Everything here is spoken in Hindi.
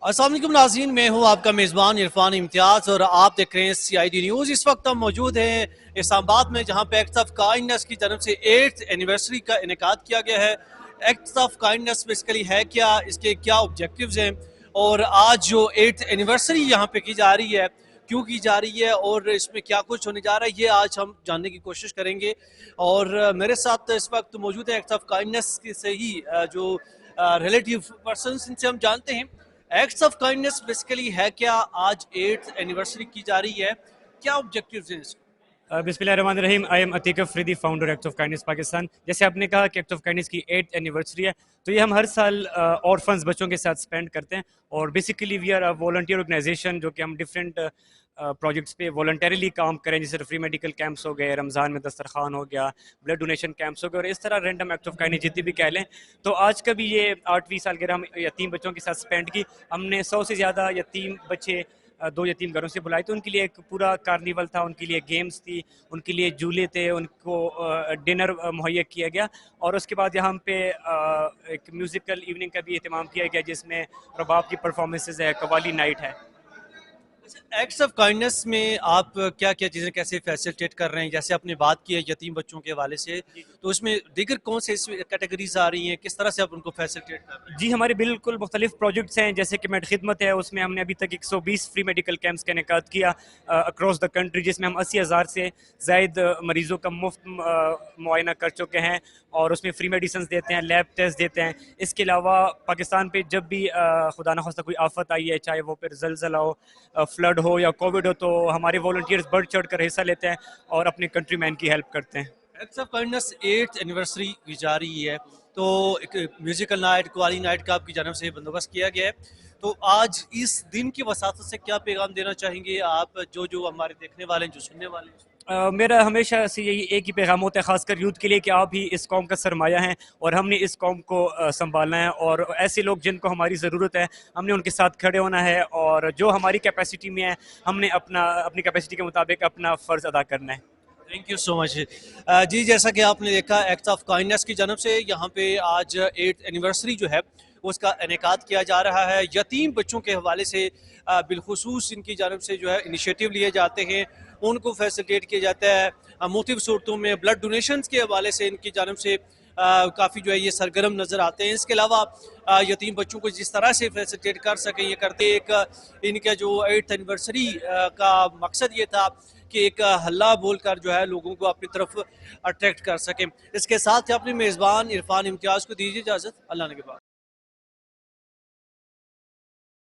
अस्सलाम वालेकुम नाज़रीन, मैं हूँ आपका मेज़बान इरफान इम्तियाज़ और आप देख रहे हैं CID न्यूज़। इस वक्त हम मौजूद हैं इस्लामाबाद में, जहाँ पे एक्ट्स ऑफ काइंडनेस की तरफ से 8th एनिवर्सरी का इनेकाद किया गया है। एक्ट्स ऑफ काइंडनेस बेसिकली है क्या, इसके क्या ऑब्जेक्टिव्स हैं और आज जो 8th एनिवर्सरी यहाँ पे की जा रही है, क्यों की जा रही है और इसमें क्या कुछ होने जा रहा है, ये आज हम जानने की कोशिश करेंगे। और मेरे साथ इस वक्त मौजूद है एक्ट्स ऑफ काइंडनेस से ही जो रिलेटिव पर्सन, इनसे हम जानते हैं एक्ट्स ऑफ काइंडनेस बेसिकली है क्या, आज 8th एनिवर्सरी की जा रही है, क्या ऑब्जेक्टिव्स हैं इसके? बिस्मिल्लाहिर्रहमानिर्रहीम। I am Atiq Afridi, founder act of kindness Pakistan. जैसे आपने कहा कि एक्ट ऑफ काइंडनेस की 8th एनिवर्सरी है, तो ये हम हर साल ऑर्फन्स बच्चों के साथ स्पेंड करते हैं। और basically we are a volunteer organisation जो कि हम डिफरेंट प्रोजेक्ट्स पे वॉलंटरीली काम करें, जैसे फ्री मेडिकल कैंप्स हो गए, रमज़ान में दस्तरखान हो गया, ब्लड डोनेशन कैंप्स हो गए, और इस तरह रैंडम एक्ट ऑफ काइंडनेस जितनी भी कह लें। तो आज का भी ये 8वीं सालगिरह हम यतीम बच्चों के साथ स्पेंड की। हमने 100 से ज़्यादा यतीम बच्चे 2 यतीम घरों से बुलाए, तो उनके लिए एक पूरा कार्निवल था, उनके लिए गेम्स थी, उनके लिए झूले थे, उनको डिनर मुहैया किया गया। और उसके बाद यहाँ पे एक म्यूज़िकल इवनिंग का भी एहतमाम किया गया, जिसमें रबाब की परफॉर्मेंसेज है, कवाली नाइट है। एक्ट्स ऑफ काइंडनेस में आप क्या क्या चीज़ें कैसे फैसिलिटेट कर रहे हैं? जैसे आपने बात की है यतीम बच्चों के हवाले से, तो उसमें दीगर कौन से कैटेगरीज आ रही हैं, किस तरह से आप उनको फैसिलिटेट कर रहे हैं? जी, हमारे बिल्कुल मुख्तलिफ प्रोजेक्ट्स हैं, जैसे कि मेड खिदमत है, उसमें हमने अभी तक 120 फ्री मेडिकल कैंप्स का इनेकाद किया अक्रॉस द कंट्री, जिसमें हम 80,000 से ज़ायद मरीज़ों का मुफ्त मुआयना कर चुके हैं। और उसमें फ्री मेडिसिन देते हैं, लैब टेस्ट देते हैं। इसके अलावा पाकिस्तान पे जब भी खुदा न खास्ता कोई आफत आई है, चाहे वो फिर ज़लज़ला हो, फ्लड हो या कोविड हो, तो हमारे वॉलंटियर्स बढ़ चढ़ कर हिस्सा लेते हैं और अपने कंट्री मैन की हेल्प करते हैं। Acts of kindness 8th anniversary की जा रही है, तो एक म्यूजिकल नाइट, कवाली नाइट का आपकी जानब से बंदोबस्त किया गया है। तो आज इस दिन की वसात से क्या पैगाम देना चाहेंगे आप, जो जो हमारे देखने वाले हैं, जो सुनने वाले हैं? मेरा हमेशा से यही एक ही पैगाम होता है, खासकर यूथ के लिए, कि आप ही इस कौम का सरमाया हैं और हमने इस कौम को संभालना है। और ऐसे लोग जिनको हमारी ज़रूरत है, हमने उनके साथ खड़े होना है, और जो हमारी कैपेसिटी में है, हमने अपनी कैपेसिटी के मुताबिक अपना फ़र्ज़ अदा करना है। Thank you so much. जी, जैसा कि आपने देखा, एक्ट्स ऑफ काइंडनेस की जानब से यहाँ पे आज 8th एनिवर्सरी जो है उसका इनेकाद किया जा रहा है। यतीम बच्चों के हवाले से बिलखुसूस इनकी जानब से जो है इनिशिएटिव लिए जाते हैं, उनको फैसिलिटेट किया जाता है। मुख्तलिफ सूरतों में ब्लड डोनेशन के हवाले से इनकी जानब से काफ़ी जो है ये सरगर्म नज़र आते हैं। इसके अलावा यतीम बच्चों को जिस तरह से फैसिलिटेट कर सकें, ये करते एक इनका जो 8th एनिवर्सरी का मकसद ये था कि एक हल्ला बोलकर जो है लोगों को अपनी तरफ अट्रैक्ट कर सकें। इसके साथ ही अपने मेज़बान इरफान इम्तियाज़ को दीजिए इजाज़त। अल्लाह ने के बाद।